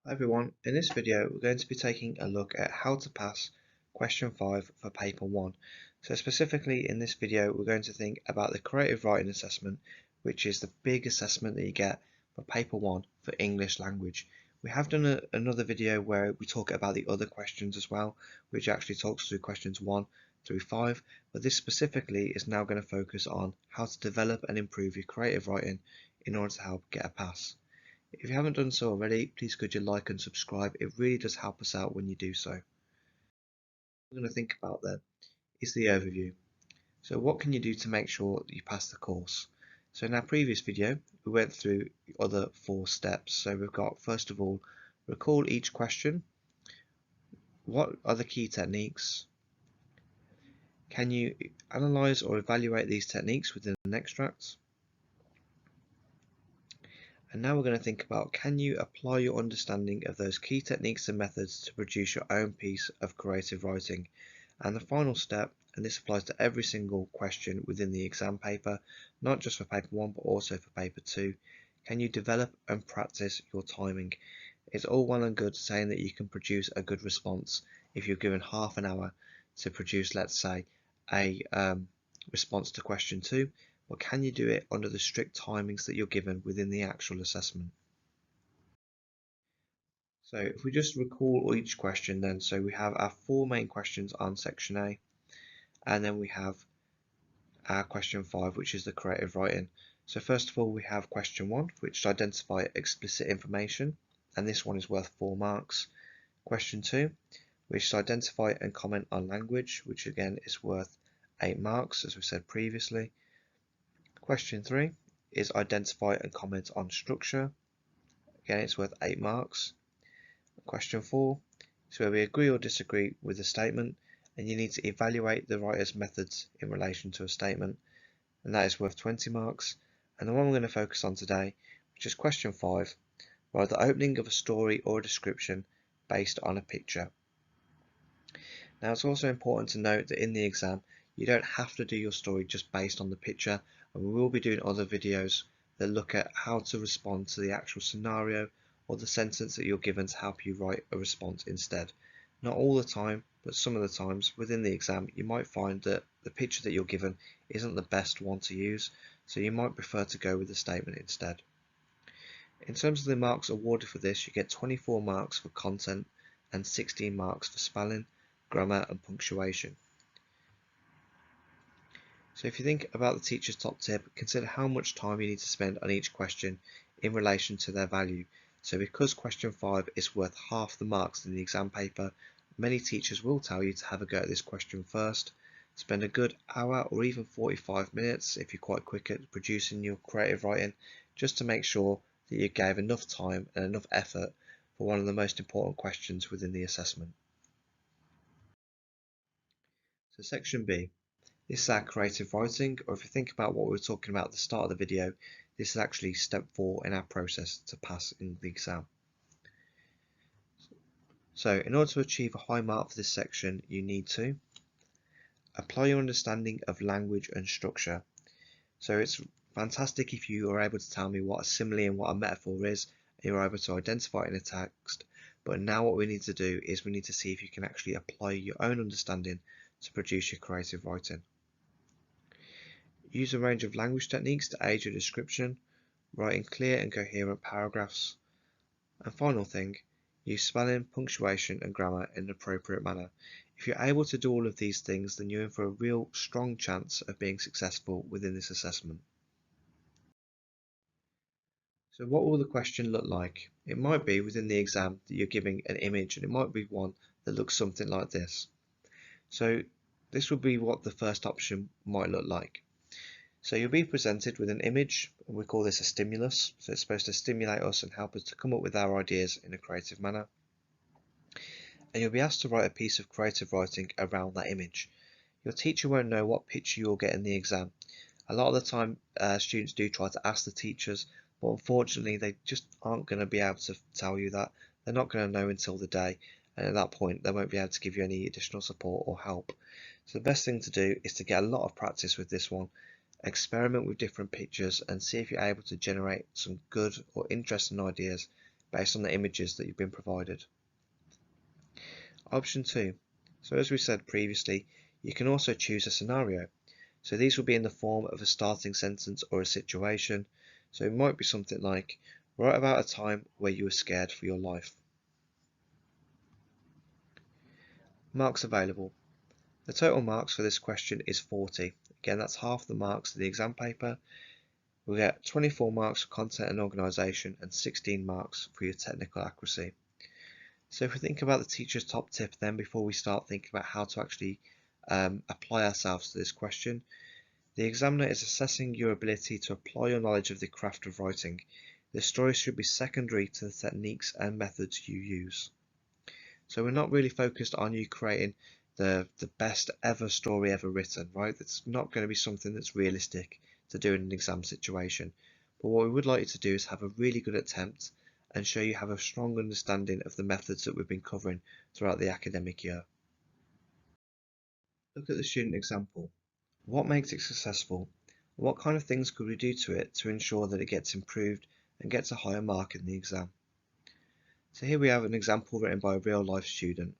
Hi everyone, in this video we're going to be taking a look at how to pass question 5 for paper 1. So specifically in this video we're going to think about the creative writing assessment, which is the big assessment that you get for paper 1 for English language. We have done another video where we talk about the other questions as well, which actually talks through questions 1 through 5, but this specifically is now going to focus on how to develop and improve your creative writing in order to help get a pass. If you haven't done so already, please could you like and subscribe. It really does help us out when you do so. What we're going to think about then is the overview. So what can you do to make sure that you pass the course? So in our previous video, we went through the other 4 steps. So we've got, first of all, recall each question. What are the key techniques? Can you analyze or evaluate these techniques within an extract? And now we're going to think about, can you apply your understanding of those key techniques and methods to produce your own piece of creative writing? And the final step, and this applies to every single question within the exam paper, not just for paper 1 but also for paper 2, can you develop and practice your timing? It's all well and good saying that you can produce a good response if you're given half an hour to produce, let's say, a response to question 2, but can you do it under the strict timings that you're given within the actual assessment? So if we just recall each question then, so we have our 4 main questions on section A, and then we have our question 5, which is the creative writing. So first of all we have question 1, which is identify explicit information, and this one is worth 4 marks. Question 2, which is identify and comment on language, which again is worth 8 marks as we said previously. Question 3 is identify and comment on structure. Again, it's worth 8 marks. Question 4 is where we agree or disagree with a statement, and you need to evaluate the writer's methods in relation to a statement, and that is worth 20 marks. And the one we're going to focus on today, which is question 5, write the opening of a story or a description based on a picture. Now it's also important to note that in the exam you don't have to do your story just based on the picture, and we will be doing other videos that look at how to respond to the actual scenario or the sentence that you're given to help you write a response instead. Not all the time, but some of the times within the exam you might find that the picture that you're given isn't the best one to use, so you might prefer to go with the statement instead. In terms of the marks awarded for this, you get 24 marks for content and 16 marks for spelling, grammar and punctuation. So if you think about the teacher's top tip, consider how much time you need to spend on each question in relation to their value. So because question 5 is worth half the marks in the exam paper, many teachers will tell you to have a go at this question first, spend a good hour or even 45 minutes if you're quite quick at producing your creative writing, just to make sure that you gave enough time and enough effort for one of the most important questions within the assessment. So section B. This is our creative writing, or if you think about what we were talking about at the start of the video, this is actually step 4 in our process to pass in the exam. So in order to achieve a high mark for this section, you need to apply your understanding of language and structure. So it's fantastic if you are able to tell me what a simile and what a metaphor is, and you're able to identify it in a text, but now what we need to do is we need to see if you can actually apply your own understanding to produce your creative writing. Use a range of language techniques to aid your description, writing clear and coherent paragraphs. And final thing, use spelling, punctuation and grammar in an appropriate manner. If you're able to do all of these things, then you're in for a real strong chance of being successful within this assessment. So what will the question look like? It might be within the exam that you're giving an image, and it might be one that looks something like this. So this would be what the first option might look like. So you'll be presented with an image, and we call this a stimulus. So it's supposed to stimulate us and help us to come up with our ideas in a creative manner. And you'll be asked to write a piece of creative writing around that image. Your teacher won't know what picture you'll get in the exam. A lot of the time students do try to ask the teachers, but unfortunately they just aren't going to be able to tell you that. They're not going to know until the day, and at that point they won't be able to give you any additional support or help. So the best thing to do is to get a lot of practice with this one. Experiment with different pictures and see if you're able to generate some good or interesting ideas based on the images that you've been provided. Option 2. So as we said previously, you can also choose a scenario. So these will be in the form of a starting sentence or a situation. So it might be something like, write about a time where you were scared for your life. Marks available. The total marks for this question is 40. Again, that's half the marks of the exam paper. We'll get 24 marks for content and organisation and 16 marks for your technical accuracy. So if we think about the teacher's top tip then before we start thinking about how to actually apply ourselves to this question, the examiner is assessing your ability to apply your knowledge of the craft of writing. The story should be secondary to the techniques and methods you use. So we're not really focused on you creating the best ever story ever written, right? It's not going to be something that's realistic to do in an exam situation. But what we would like you to do is have a really good attempt and show you have a strong understanding of the methods that we've been covering throughout the academic year. Look at the student example. What makes it successful? What kind of things could we do to it to ensure that it gets improved and gets a higher mark in the exam? So here we have an example written by a real life student.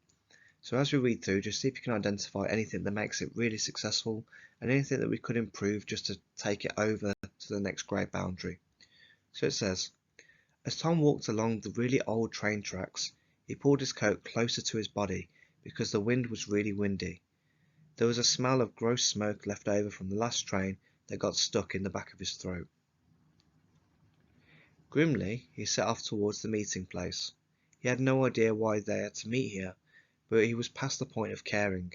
So as we read through, just see if you can identify anything that makes it really successful and anything that we could improve just to take it over to the next grade boundary. So it says, as Tom walked along the really old train tracks, he pulled his coat closer to his body because the wind was really windy. There was a smell of gross smoke left over from the last train that got stuck in the back of his throat. Grimly, he set off towards the meeting place. He had no idea why they had to meet here, but he was past the point of caring.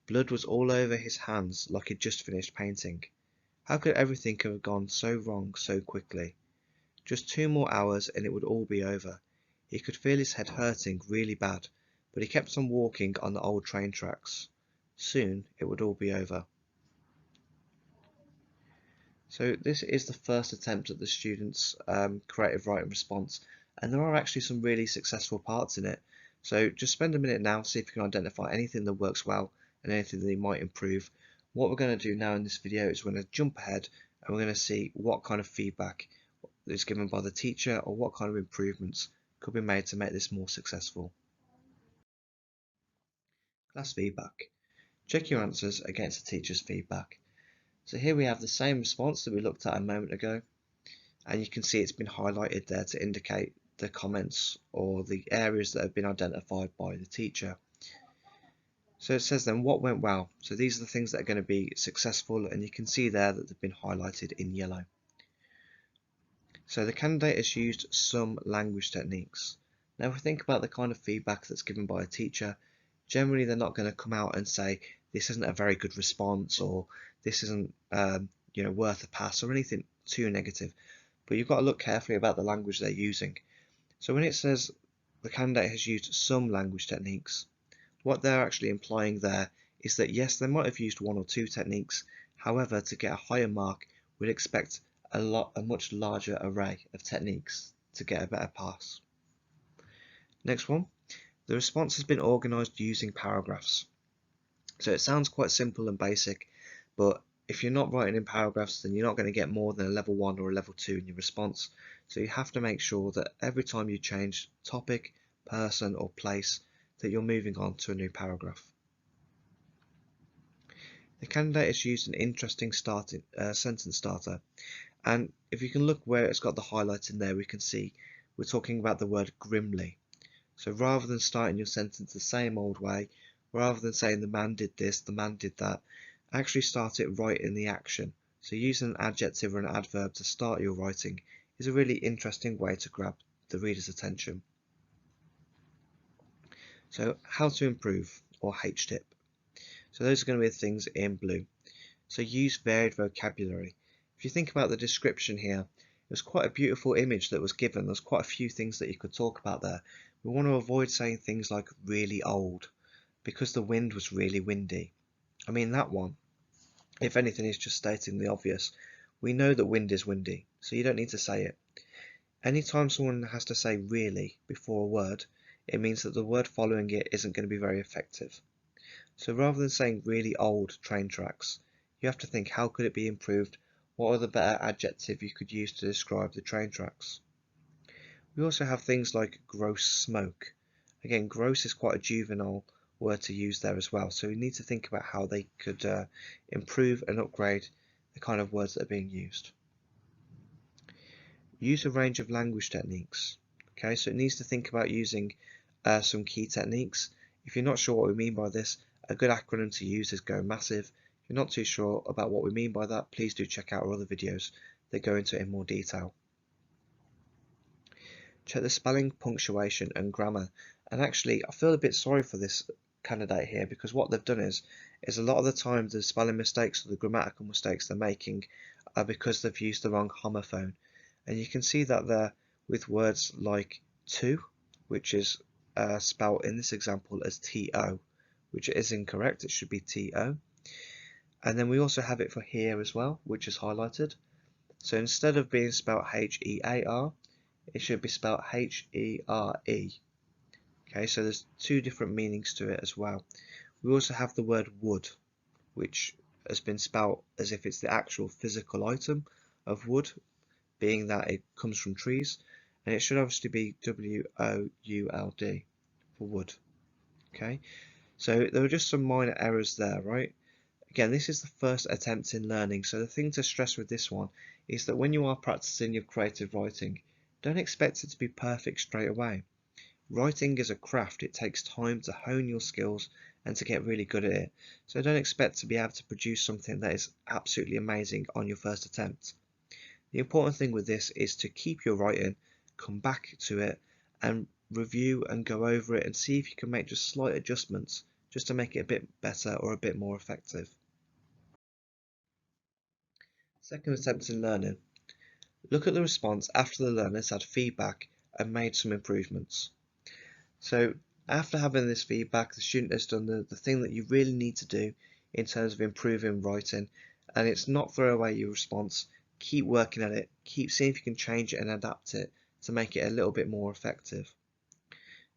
Blood was all over his hands like he'd just finished painting. How could everything have gone so wrong so quickly? Just 2 more hours and it would all be over. He could feel his head hurting really bad, but he kept on walking on the old train tracks. Soon it would all be over. So this is the first attempt at the students' creative writing response, and there are actually some really successful parts in it. So just spend a minute now, see if you can identify anything that works well and anything that you might improve. What we're going to do now in this video is we're going to jump ahead and we're going to see what kind of feedback is given by the teacher or what kind of improvements could be made to make this more successful. Class feedback. Check your answers against the teacher's feedback. So here we have the same response that we looked at a moment ago, and you can see it's been highlighted there to indicate the comments or the areas that have been identified by the teacher. So it says then what went well. So these are the things that are going to be successful, and you can see there that they've been highlighted in yellow. So the candidate has used some language techniques. Now if we think about the kind of feedback that's given by a teacher, generally they're not going to come out and say this isn't a very good response or this isn't worth a pass or anything too negative. But you've got to look carefully about the language they're using. So when it says the candidate has used some language techniques, what they're actually implying there is that yes, they might have used 1 or 2 techniques. However, to get a higher mark, we'd expect a much larger array of techniques to get a better pass. Next one, the response has been organised using paragraphs. So it sounds quite simple and basic, but if you're not writing in paragraphs, then you're not going to get more than a level 1 or a level 2 in your response. So you have to make sure that every time you change topic, person or place, that you're moving on to a new paragraph. The candidate has used an interesting sentence starter, and if you can look where it's got the highlight in there, we can see we're talking about the word grimly. So rather than starting your sentence the same old way, rather than saying the man did this, the man did that, actually start it right in the action. So using an adjective or an adverb to start your writing is a really interesting way to grab the reader's attention. So how to improve, or H-tip. So those are going to be the things in blue. So use varied vocabulary. If you think about the description here, it was quite a beautiful image that was given. There's quite a few things that you could talk about there. We want to avoid saying things like really old, because the wind was really windy. I mean, that one, if anything, is just stating the obvious. We know that wind is windy, so you don't need to say it. Anytime someone has to say really before a word, it means that the word following it isn't going to be very effective. So rather than saying really old train tracks, you have to think, how could it be improved? What are the better adjective you could use to describe the train tracks? We also have things like gross smoke. Again, gross is quite a juvenile word to use there as well, so we need to think about how they could improve and upgrade the kind of words that are being used. Use a range of language techniques. Okay, so it needs to think about using some key techniques. If you're not sure what we mean by this, a good acronym to use is GO MASSIVE. If you're not too sure about what we mean by that, please do check out our other videos that go into it in more detail. Check the spelling, punctuation and grammar. And actually, I feel a bit sorry for this candidate here, because what they've done is a lot of the time the spelling mistakes or the grammatical mistakes they're making are because they've used the wrong homophone. And you can see that there with words like to, which is spelled in this example as TO, which is incorrect. It should be TO. And then we also have it for here as well, which is highlighted. So instead of being spelled HEAR, it should be spelled HERE. Okay, so there's two different meanings to it as well. We also have the word wood, which has been spelled as if it's the actual physical item of wood, being that it comes from trees, and it should obviously be WOULD for wood. Okay, so there are just some minor errors there, right? Again, this is the first attempt in learning, so the thing to stress with this one is that when you are practicing your creative writing, don't expect it to be perfect straight away. Writing is a craft. It takes time to hone your skills and to get really good at it. So don't expect to be able to produce something that is absolutely amazing on your first attempt. The important thing with this is to keep your writing, come back to it and review and go over it and see if you can make just slight adjustments just to make it a bit better or a bit more effective. Second attempt in learning. Look at the response after the learners had feedback and made some improvements. So after having this feedback, the student has done the thing that you really need to do in terms of improving writing, and it's not throw away your response. Keep working at it, keep seeing if you can change it and adapt it to make it a little bit more effective.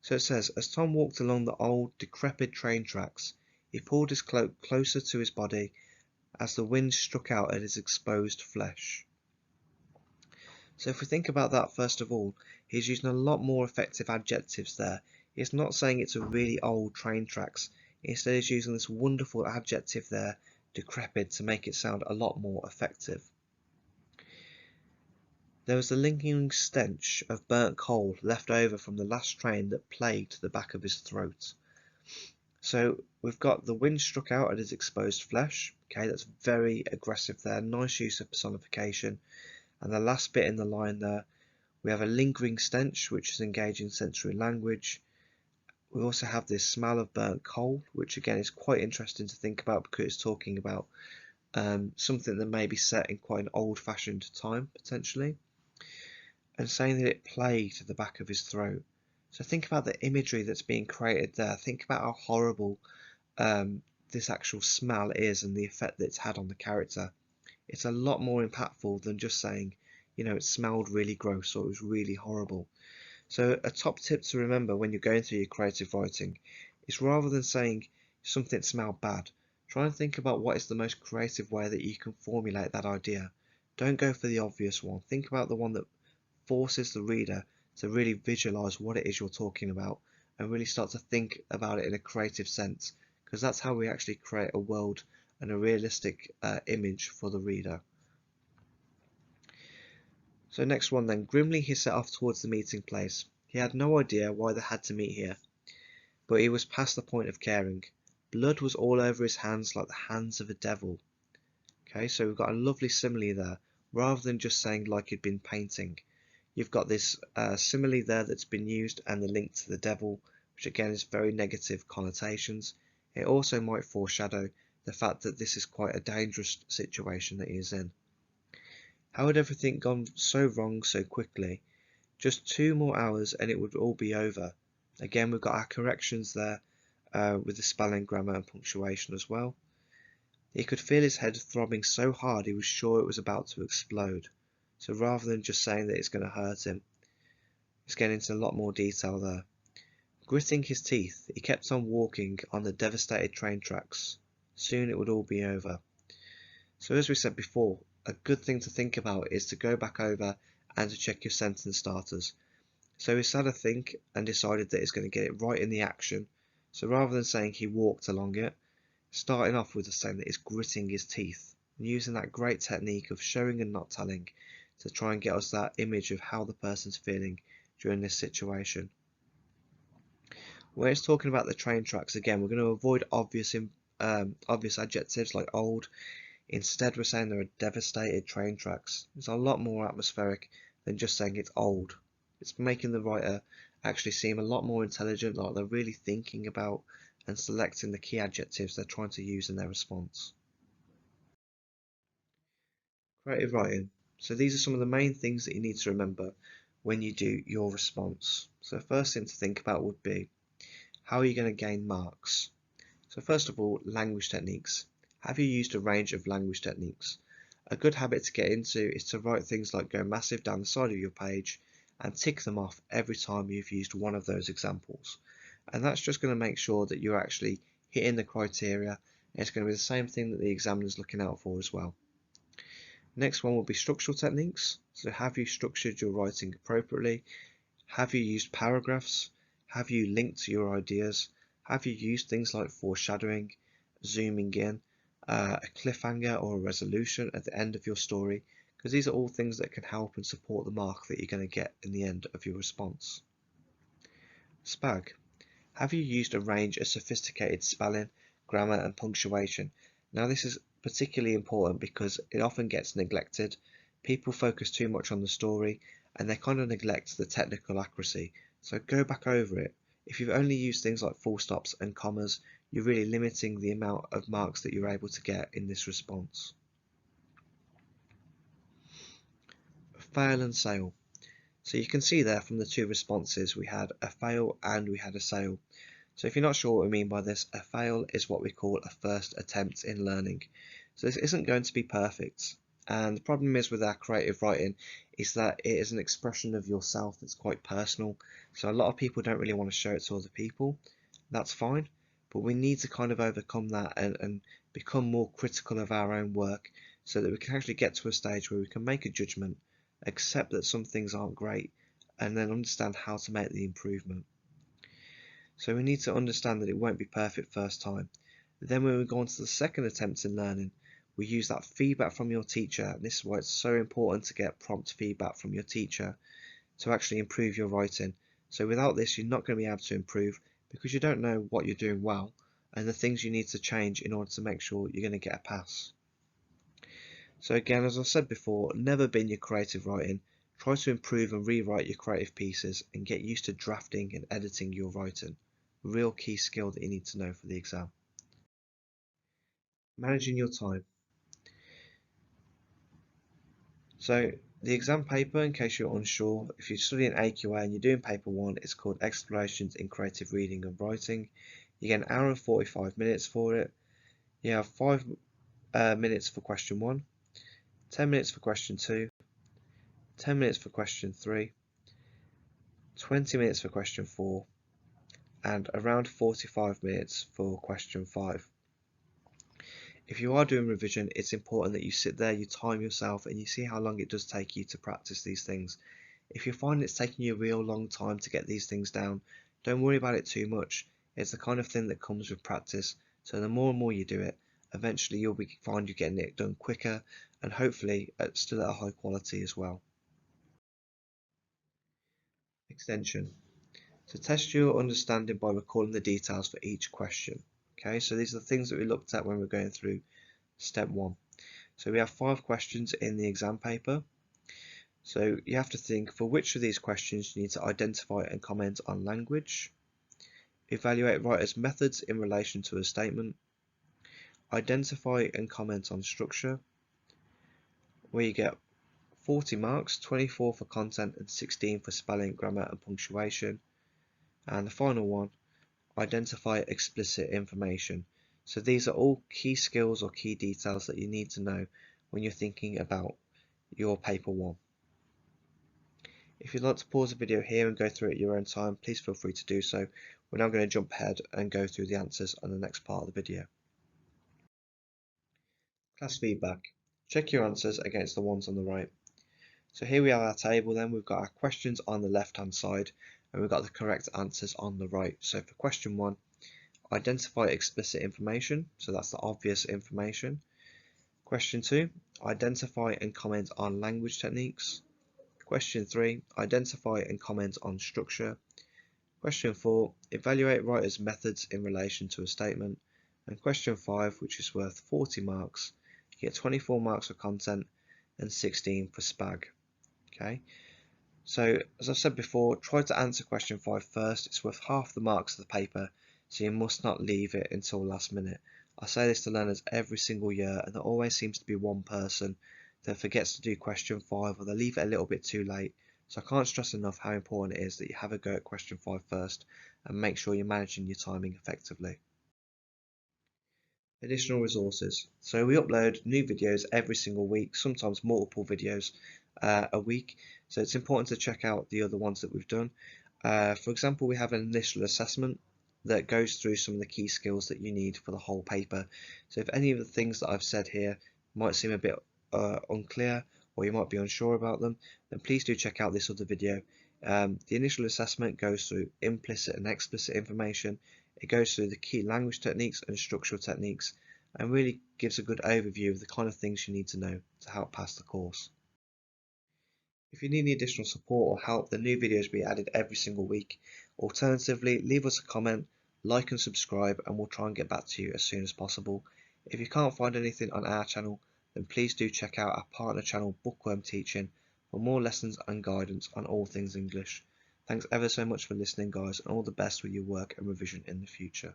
So it says, as Tom walked along the old, decrepit train tracks, he pulled his cloak closer to his body as the wind struck out at his exposed flesh. So if we think about that, first of all, he's using a lot more effective adjectives there. He's not saying it's a really old train tracks. Instead, he's using this wonderful adjective there, decrepit, to make it sound a lot more effective. There was the lingering stench of burnt coal left over from the last train that plagued the back of his throat. So we've got the wind struck out at his exposed flesh. Okay, that's very aggressive there. Nice use of personification. And the last bit in the line there, we have a lingering stench, which is engaging sensory language. We also have this smell of burnt coal, which again is quite interesting to think about because it's talking about something that may be set in quite an old-fashioned time, potentially. And saying that it plagued the back of his throat. So think about the imagery that's being created there. Think about how horrible this actual smell is and the effect that it's had on the character. It's a lot more impactful than just saying, you know, it smelled really gross or it was really horrible. So a top tip to remember when you're going through your creative writing is, rather than saying something smelled bad, try and think about what is the most creative way that you can formulate that idea. Don't go for the obvious one. Think about the one that forces the reader to really visualize what it is you're talking about and really start to think about it in a creative sense, because that's how we actually create a world and a realistic image for the reader. So next one then, grimly he set off towards the meeting place. He had no idea why they had to meet here, but he was past the point of caring. Blood was all over his hands like the hands of a devil. Okay, so we've got a lovely simile there, rather than just saying like he'd been painting. You've got this simile there that's been used and the link to the devil, which again is very negative connotations. It also might foreshadow the fact that this is quite a dangerous situation that he is in. How had everything gone so wrong so quickly? Just 2 more hours and it would all be over. Again, we've got our corrections there with the spelling, grammar and punctuation as well. He could feel his head throbbing so hard he was sure it was about to explode. So rather than just saying that it's going to hurt him, it's getting into a lot more detail there. Gritting his teeth, he kept on walking on the devastated train tracks. Soon it would all be over. So as we said before, a good thing to think about is to go back over and to check your sentence starters. So he's had a think and decided that he's going to get it right in the action. So rather than saying he walked along it, starting off with saying that he's gritting his teeth, and using that great technique of showing and not telling to try and get us that image of how the person's feeling during this situation. When it's talking about the train tracks, again, we're going to avoid obvious adjectives like old. Instead, we're saying there are devastated train tracks. It's a lot more atmospheric than just saying it's old. It's making the writer actually seem a lot more intelligent, like they're really thinking about and selecting the key adjectives they're trying to use in their response. Creative writing. So these are some of the main things that you need to remember when you do your response. So the first thing to think about would be, how are you going to gain marks? So first of all, language techniques. Have you used a range of language techniques? A good habit to get into is to write things like go massive down the side of your page and tick them off every time you've used one of those examples. And that's just going to make sure that you're actually hitting the criteria, and it's going to be the same thing that the examiner is looking out for as well. Next one will be structural techniques. So have you structured your writing appropriately? Have you used paragraphs? Have you linked your ideas? Have you used things like foreshadowing, zooming in, a cliffhanger or a resolution at the end of your story? Because these are all things that can help and support the mark that you're going to get in the end of your response. Spag. Have you used a range of sophisticated spelling, grammar and punctuation? Now this is particularly important because it often gets neglected. People focus too much on the story and they kind of neglect the technical accuracy. So go back over it. If you've only used things like full stops and commas, you're really limiting the amount of marks that you're able to get in this response. Fail and sail. So you can see there from the two responses we had a fail and we had a sail. So if you're not sure what we mean by this, a fail is what we call a first attempt in learning. So this isn't going to be perfect. And the problem is with our creative writing is that it is an expression of yourself that's quite personal. So a lot of people don't really want to show it to other people. That's fine. But we need to kind of overcome that and become more critical of our own work so that we can actually get to a stage where we can make a judgment, accept that some things aren't great, and then understand how to make the improvement. So we need to understand that it won't be perfect first time. Then when we go on to the second attempt in learning, we use that feedback from your teacher. And this is why it's so important to get prompt feedback from your teacher to actually improve your writing. So without this, you're not going to be able to improve because you don't know what you're doing well and the things you need to change in order to make sure you're going to get a pass. So again, as I said before, never bin your creative writing. Try to improve and rewrite your creative pieces and get used to drafting and editing your writing. Real key skill that you need to know for the exam. Managing your time. So the exam paper, in case you're unsure, if you're studying AQA and you're doing paper 1, it's called Explorations in Creative Reading and Writing. You get an hour and 45 minutes for it. You have 5 minutes for question 1, 10 minutes for question 2, 10 minutes for question 3, 20 minutes for question 4, and around 45 minutes for question 5. If you are doing revision, it's important that you sit there, you time yourself, and you see how long it does take you to practice these things. If you find it's taking you a real long time to get these things down, don't worry about it too much. It's the kind of thing that comes with practice. So the more and more you do it, eventually you'll find you're getting it done quicker and hopefully still at a high quality as well. Extension. So test your understanding by recalling the details for each question. Okay, so these are the things that we looked at when we're going through step 1. So we have 5 questions in the exam paper. So you have to think, for which of these questions you need to identify and comment on language, evaluate writer's methods in relation to a statement, identify and comment on structure, where you get 40 marks, 24 for content and 16 for spelling, grammar and punctuation. And the final one, identify explicit information. So these are all key skills or key details that you need to know when you're thinking about your paper 1. If you'd like to pause the video here and go through it at your own time, please feel free to do so. We're now going to jump ahead and go through the answers on the next part of the video. Class feedback. Check your answers against the ones on the right. So here we have our table then. We've got our questions on the left hand side and we've got the correct answers on the right. So for question 1, identify explicit information. So that's the obvious information. Question 2, identify and comment on language techniques. Question 3, identify and comment on structure. Question 4, evaluate writer's methods in relation to a statement. And question 5, which is worth 40 marks, you get 24 marks for content and 16 for SPAG. Okay, so as I've said before, try to answer question 5 first. It's worth half the marks of the paper, so you must not leave it until last minute. I say this to learners every single year, and there always seems to be one person that forgets to do question 5 or they leave it a little bit too late. So I can't stress enough how important it is that you have a go at question 5 first and make sure you're managing your timing effectively. Additional resources. So we upload new videos every single week, sometimes multiple videos a week. So it's important to check out the other ones that we've done. For example, we have an initial assessment that goes through some of the key skills that you need for the whole paper. So if any of the things that I've said here might seem a bit unclear or you might be unsure about them, then please do check out this other video. The initial assessment goes through implicit and explicit information. It goes through the key language techniques and structural techniques and really gives a good overview of the kind of things you need to know to help pass the course. If you need any additional support or help, the new videos will be added every single week. Alternatively, leave us a comment, like and subscribe, and we'll try and get back to you as soon as possible. If you can't find anything on our channel, then please do check out our partner channel Bookworm Teaching for more lessons and guidance on all things English. Thanks ever so much for listening, guys, and all the best with your work and revision in the future.